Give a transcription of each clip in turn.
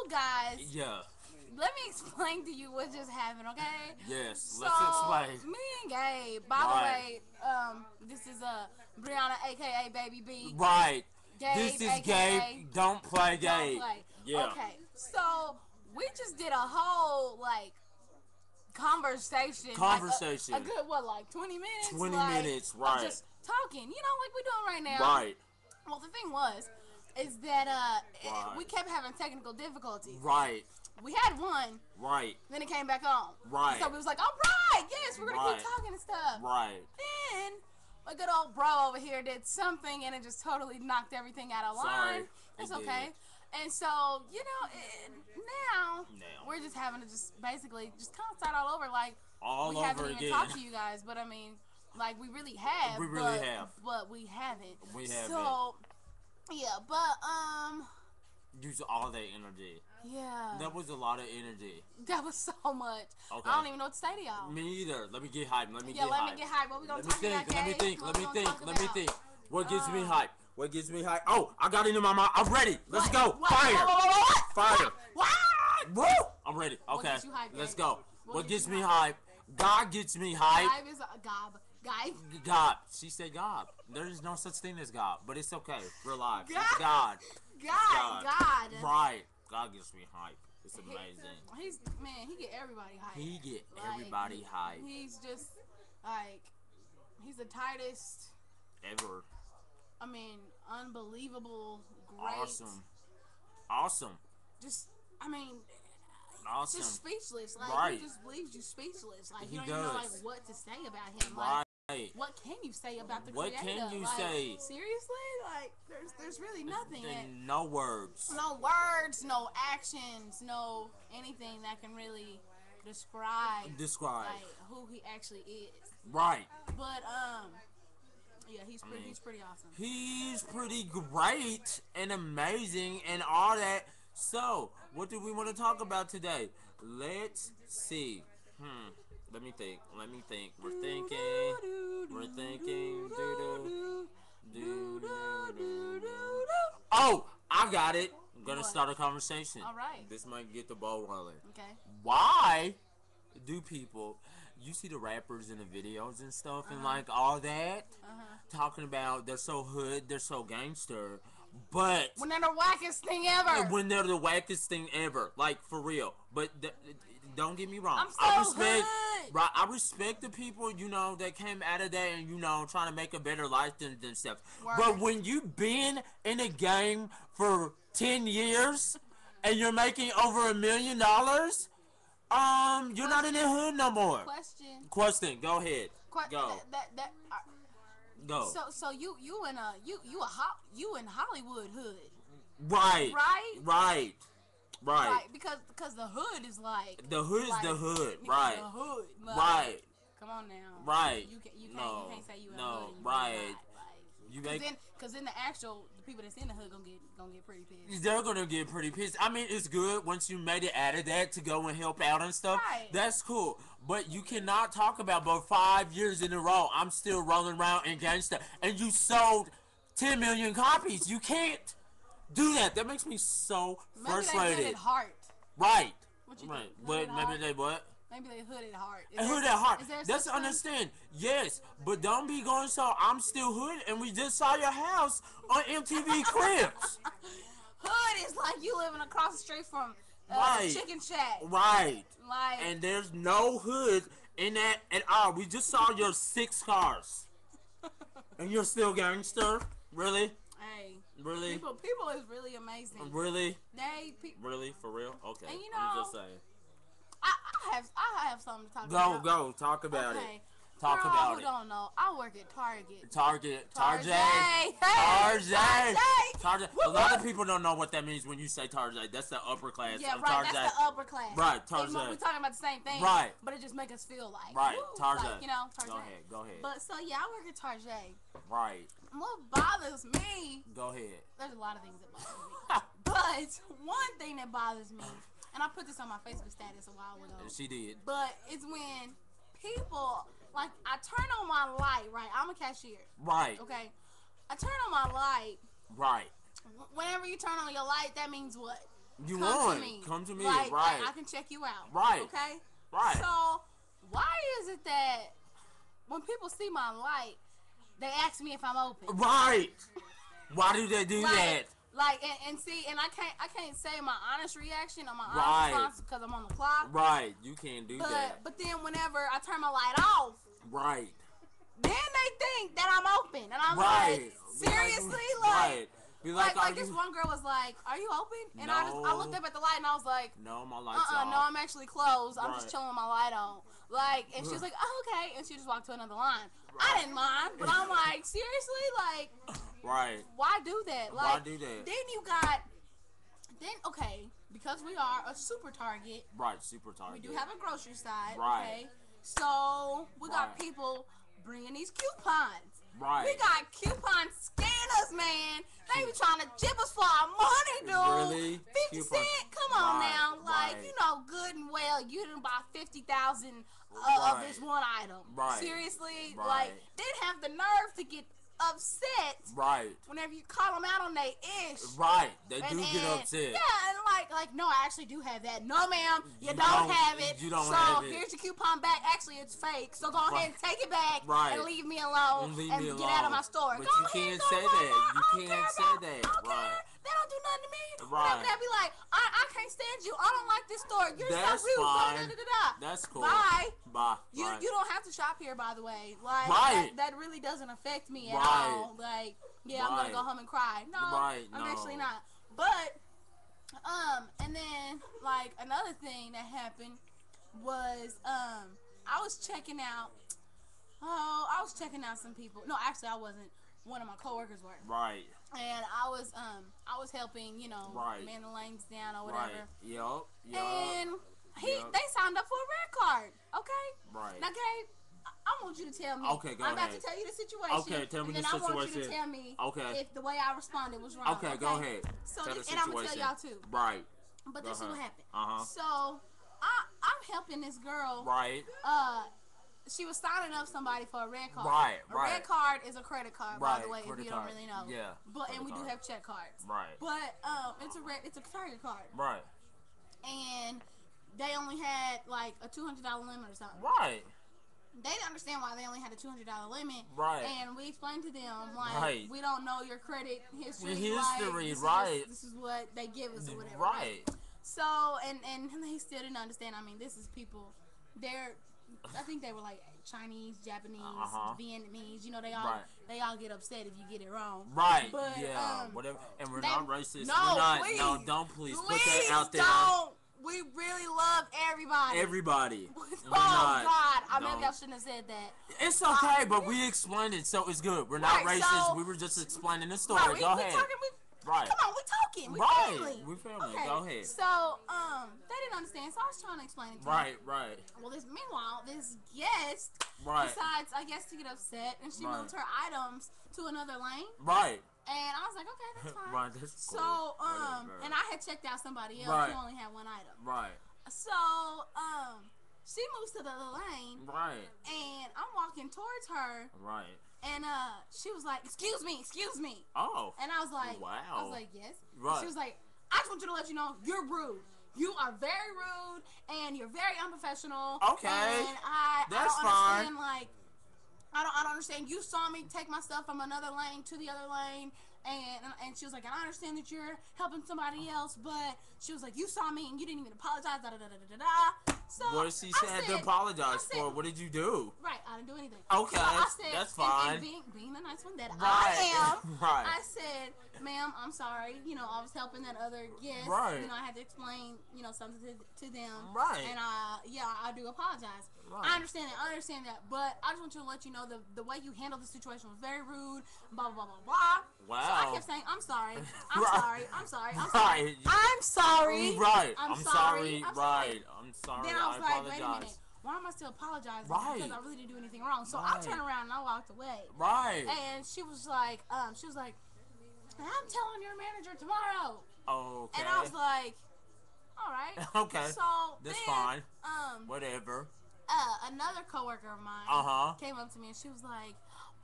guys, Yeah. let me explain to you what just happened, okay? Yes. So, Let's explain. me and Gabe, by Right. the way, this is Brianna, aka Baby B. Right. Gabe, This is aka Gabe. Don't play Don't Gabe. Play. Yeah. Okay, so we just did a whole conversation, Conversation. a good what, like 20 minutes, 20 minutes. of Right. just talking, like we're doing right now. Right. Well, the thing is that Right. we kept having technical difficulties. Right. We had one, Right. then it came back on. Right. So we was like, all right, yes, we're gonna Right. keep talking and stuff. Right. Then my good old bro over here did something, and it just totally knocked everything out of line. Sorry, That's it okay. did. And so now we're just having to just basically just kind of start all over, All we over haven't even again. talked to you guys, but I mean, we really have. We really have. But we haven't. We haven't. So yeah, but Use all that energy. yeah. That was a lot of energy. That was so much. Okay. I don't even know what to say to y'all. Me either. Let me get hyped. Let me Yeah, get let hyped. me get hyped. What we gonna Let me talk think. about, Let me Gabe? think. What Let we me gonna think. talk Let me about? think. What gets me hyped? What gets me hyped? Oh, I got it in my mind. I'm ready. Let's What? go. What? Fire. What? Fire. What? Woo! I'm ready. Okay. gets you hyped, Let's Gabe? go. What What gets gets you me hyped? hyped? God gets me hyped. Gabe is a gob. Gabe. God. She said God. There is no such thing as God, but it's okay. We're alive. God. It's God. God. Right. God gets me hyped. It's amazing. He get everybody hyped. He get everybody hyped. He's just he's the tightest. Ever. I mean, unbelievable, great. Awesome. Just, Awesome. just speechless. Right. He just leaves you speechless. He You don't even know does. what to say about him. Right. What can you say about the What creator? can you say? Seriously? There's really nothing. No words. No words, no actions, no anything that can really describe who he actually is. Right. But yeah, he's pretty awesome. He's pretty great and amazing and all that. So, what do we want to talk about today? Let's see. Let me think. We're thinking. Oh, I got it. I'm gonna start a conversation. All right. This might get the ball rolling. Okay. Why do people, you see the rappers in the videos and stuff and all that, talking about they're so hood, they're so gangster, but when they're the wackest thing ever. when they're the wackest thing ever, like for real. But don't get me wrong, I'm so hood. I respect the people that came out of that and trying to make a better life than themselves. But when you've been in a game for 10 years and you're making over $1 million, you're not in the hood no more. Question. Go ahead. Go. Go. So you in Hollywood hood. Right. Right. Right. Because the hood is like the hood is the hood. Right. The hood. Right. Come on now. Right. You can't say you in the hood. And right. Because then the people that's in the hood gonna get pretty pissed. They're gonna get pretty pissed. I mean, it's good once you made it out of that to go and help out and stuff. Right. That's cool. But you cannot talk about 5 years in a row I'm still rolling around in gangsta and you sold 10 million copies. You can't do that. That makes me so frustrated. Maybe they hood at heart. Right. What you right. Think? But maybe they what? Maybe they hood at heart. Hood at heart. That's understand. Yes, but don't be going so I'm still hood and we just saw your house on MTV Cribs. Hood is like you living across the street from Chicken Shack. Right. And there's no hood in that at all. We just saw your 6 cars. And you're still gangster? Really? Hey. Really? People is really amazing. Really? Really? For real? Okay. And I'm just saying. I have something to talk about. Go. Talk about it. Talk For about all who it. don't know, I work at Target. Target. Target. A lot of people don't know what that means when you say Target. That's the upper class. Yeah, of right. Target. That's the upper class. Right. Target. We're talking about the same thing. Right. But it just makes us feel like right. Woo, Target. Target. Go ahead. But so yeah, I work at Target. Right. What bothers me? Go ahead. There's a lot of things that bother me. But one thing that bothers me, and I put this on my Facebook status a while ago. She did. But it's when people, I turn on my light, right? I'm a cashier. Right. Okay. I turn on my light. Right. Whenever you turn on your light, that means what? You come want to me. Come to me, like, right? I can check you out, right? Okay. Right. So why is it that when people see my light, they ask me if I'm open? Right. Why do they do that? Like and see, and I can't say my honest reaction or my Right. honest response because I'm on the clock. Right. You can't do that. But then whenever I turn my light off, right. Then they think that I'm open, and I'm right. like, seriously, right. Be like this one girl was like, "Are you open?" And no. I looked up at the light and I was like, "No, my light's off." No, I'm actually closed. I'm right. just chilling with my light on. Like, and she was like, "Oh, okay," and she just walked to another line. Right. I didn't mind, but I'm like, seriously, like, right? Why do that? Like, why do that? Okay, because we are a super Target. Right, super Target. We do have a grocery side. Right. Okay, so we got people bringing these coupons. Right. We got coupon scanners, man. They be trying to chip us for our money, dude. Really? 50 cents? Come on now. Like, you know good and well you didn't buy 50,000 of this one item. Right. Seriously? Right. Like, they'd have the nerve to get upset. Right. Whenever you call them out on their ish. Right. They do get upset. Yeah, and like, no, I actually do have that. No, ma'am, you don't have it. You don't So have it. here's your coupon back. Actually, it's fake. So go ahead and take it back and leave me alone and get out of my store. But go you ahead, can't say that. You can't say that. Right. They don't do nothing to me. Right. They'll be like, I can't stand you. I don't like this store. You're That's so rude. Fine. That's cool. Bye. Bye. You don't have to shop here, by the way. Like that really doesn't affect me at all. Like, yeah, I'm gonna go home and cry. No, I'm actually not. But and then like another thing that happened was I was checking out some people. No, actually I wasn't. One of my coworkers were. Right. And I was helping, man the lanes down or whatever. Right. Yup. And they signed up for a red card. Okay? Right. Now, Gabe, I want you to tell me. Okay, go I'm ahead. about to tell you the situation. Okay, tell me the And then situation. I want you to tell me if the way I responded was wrong. Okay, go ahead. So and I'm going to tell y'all too. Right. But this is what happened. Uh-huh. So, I'm helping this girl. Right. She was signing up somebody for a red card. Right. A red card is a credit card, by the way, if you don't really know. Yeah. And we do have check cards. Right. But it's a Target card. Right. And they only had like a $200 limit or something. Right. They didn't understand why they only had a $200 limit. Right. And we explained to them, like, we don't know your credit history. This is what they give us or whatever. Right. So, and they still didn't understand. I mean, this is people, I think they were like Chinese, Japanese, Vietnamese. You know, they all get upset if you get it wrong. Right. But, whatever. And we're not racist. No, please. No, don't please put Please that out there. Don't. We really love everybody. Everybody. Oh, God. Maybe I shouldn't have said that. It's okay, but we explained it, so it's good. We're not racist. We were just explaining the story. Go ahead. Right. Come on, we talking. We family. We family. Okay. Go ahead. So, they didn't understand, so I was trying to explain it to them. Right. Well, meanwhile, this guest decides, I guess, to get upset, and she moved her items to another lane. Right. And I was like, okay, that's fine. Right, that's cool. So, and I had checked out somebody else who only had one item. Right. So, she moves to the other lane. Right. And I'm walking towards her. Right. And she was like, excuse me. Oh. And I was like, wow. I was like, yes. Right. She was like, I just want you to let you know you're rude. You are very rude and you're very unprofessional. Okay. And I That's don't fine. understand, like, I don't understand. You saw me take my stuff from another lane to the other lane. And she was like, and I understand that you're helping somebody else, but she was like, you saw me and you didn't even apologize, So what did she say to apologize for? What did you do? Right, I didn't do anything. Okay, so that's fine. And being the nice one that I am, right. I said, ma'am, I'm sorry. I was helping that other guest. Right. I had to explain, something to them. Right. And I do apologize. Right. I understand that. But I just want to let you know the way you handled the situation was very rude. Blah blah blah blah. Wow. So I kept saying, I'm sorry. I'm sorry. Right. I'm sorry. Right. I'm sorry. Right. I'm sorry. Then I was like, apologize. wait a minute. Why am I still apologizing? Right. Because I really didn't do anything wrong. So I turned around and I walked away. Right. And she was like, I'm telling your manager tomorrow. Okay. And I was like, all right. Okay. So that's then, fine. Whatever. Another coworker of mine came up to me and she was like,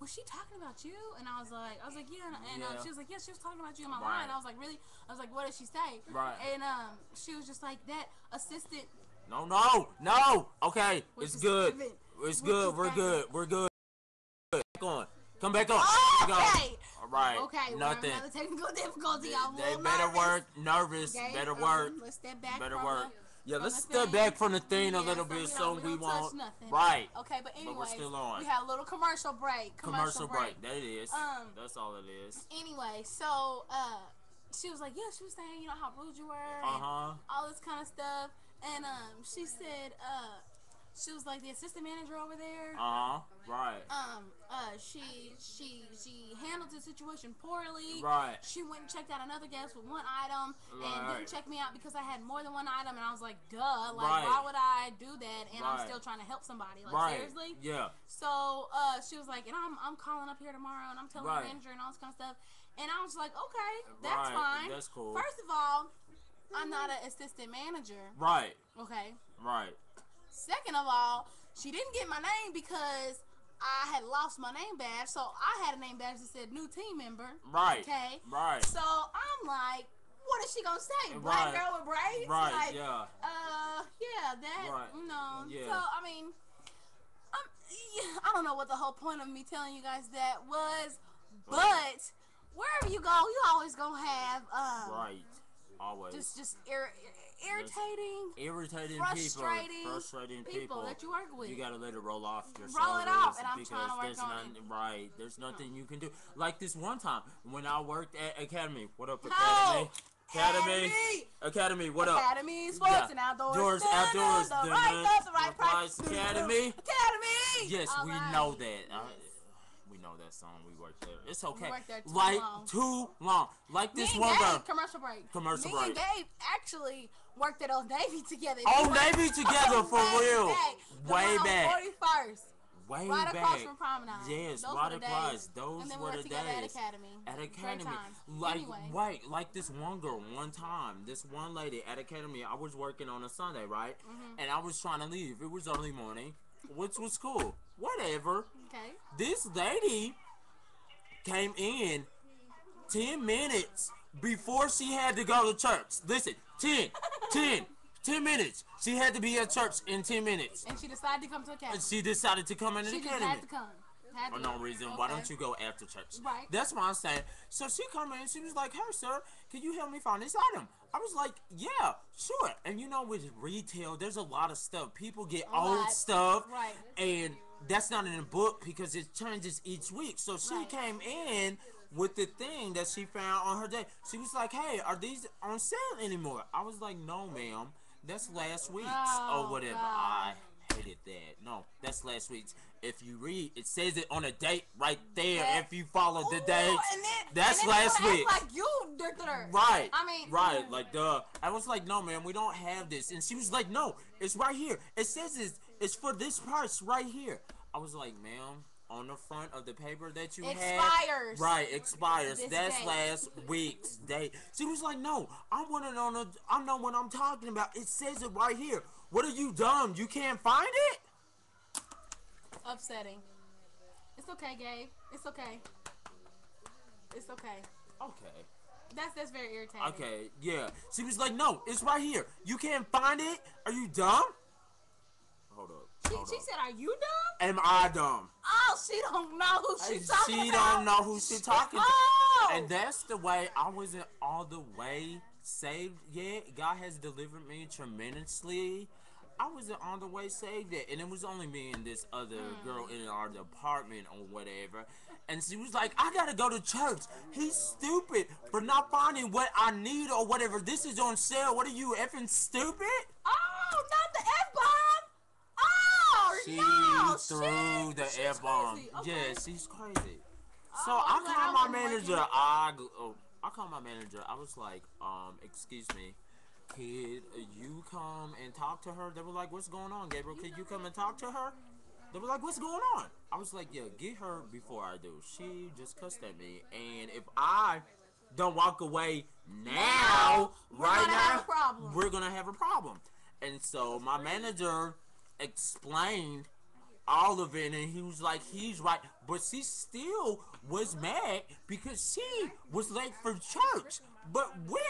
was she talking about you? And I was like, yeah. And she was like, yeah, she was talking about you in my line. I was like, really? I was like, what did she say? Right. And she was just like, that assistant. No. Okay, it's good. It's good. We're good. Back on. Come back on. Okay. All right. Okay. Nothing. Another technical difficulty. They better work. Nervous. Okay. Better work. Let's step back. Better from work. The, let's step back from the thing a little bit so we won't. Right. Okay, but anyway, we're still on. We had a little commercial break. Commercial break. That it is. That's all it is. Anyway, so she was like, yeah, she was saying, how rude you were and all this kind of stuff, and she said, she was like the assistant manager over there. Right. She handled the situation poorly. Right. She went and checked out another guest with one item and didn't check me out because I had more than one item, and I was like, duh, like why would I do that? And I'm still trying to help somebody. Like seriously? Yeah. So she was like, and I'm calling up here tomorrow and I'm telling the manager and all this kind of stuff. And I was like, okay, that's fine. That's cool. First of all, I'm not an assistant manager. Right. Okay. Right. Second of all, she didn't get my name because I had lost my name badge, so I had a name badge that said new team member. Right. Okay. Right. So I'm like, what is she gonna say? Black girl with braids? Right. Like, yeah. Yeah, that. Right. Yeah. So I mean, I don't know what the whole point of me telling you guys that was, but wherever you go, you always gonna have right. Always. Just irritating, frustrating people that you work with. You gotta let it roll off your shoulders. Roll it off, and I'm trying to work on it. Right, there's nothing you can do. Like this one time when I worked at Academy. What up, Academy, what up? Academy, sports and outdoors. Outdoors. The right price. Academy. Yes, all we right. know that. We know that song. We worked there. It's okay. We worked there too long. Like this one girl. Commercial break. Me and Gabe actually worked at Old Navy together. Navy together for real. Way back. 41st. Way right back. Across from Promenade. Yes, those right across. Those and then were we the together days. At Academy. Like, anyway. like this one girl, one time, this one lady at Academy, I was working on a Sunday, right? And I was trying to leave. It was early morning, which was cool. Whatever. Okay. This lady came in 10 minutes before she had to go to church. Listen, 10 minutes. She had to be at church in 10 minutes. And she decided to come to Academy. She decided to come in the Academy. She just had to come. For no reason. Okay. Why don't you go after church? Right. That's what I'm saying. So she come in, she was like, hey, sir, can you help me find this item? I was like, yeah, sure. And with retail, there's a lot of stuff. People get old stuff. Right. And that's not in the book because it changes each week. So she came in with the thing that she found on her day. She was like, hey, are these on sale anymore? I was like, no, ma'am. That's last week's or whatever. God. I hated that. No, that's last week's. If you read, it says it on a date right there. Yeah. If you follow the date, that's and last week. Like you, right? I mean, right? Like duh. I was like, no, man, we don't have this. And she was like, no, it's right here. It says it's for this price right here. I was like, ma'am, on the front of the paper that you expires. Expires. This That's date. last week's date. She was like, no, I know what I'm talking about. It says it right here. What are you dumb? You can't find it? Upsetting. It's okay, Gabe. It's okay. It's okay. Okay. That's very irritating. Okay, yeah. She was like, no, it's right here. You can't find it? Are you dumb? Hold up. She said, are you dumb? Am I dumb? Oh, she don't know who she's talking about. She don't know who she's talking to. And that's the way I wasn't all the way saved yet. God has delivered me tremendously. I wasn't on the way saved yet. And it was only me and this other girl in our apartment or whatever. And she was like, I gotta go to church. He's stupid for not finding what I need or whatever. This is on sale. What are you, effing stupid? Oh, not the F-bomb. Oh, she no. threw the F-bomb. Okay. Yeah, she's crazy. So I called my manager. I called my manager. I was like, excuse me, could you come and talk to her? They were like, what's going on, Gabriel? Could you come and talk to her? They were like, what's going on? I was like, yeah, get her before I do. She just cussed at me. And if I don't walk away now, right now, we're going to have a problem. And so my manager explained all of it, and he was like, he's right, but she still was mad because she was late for church. But we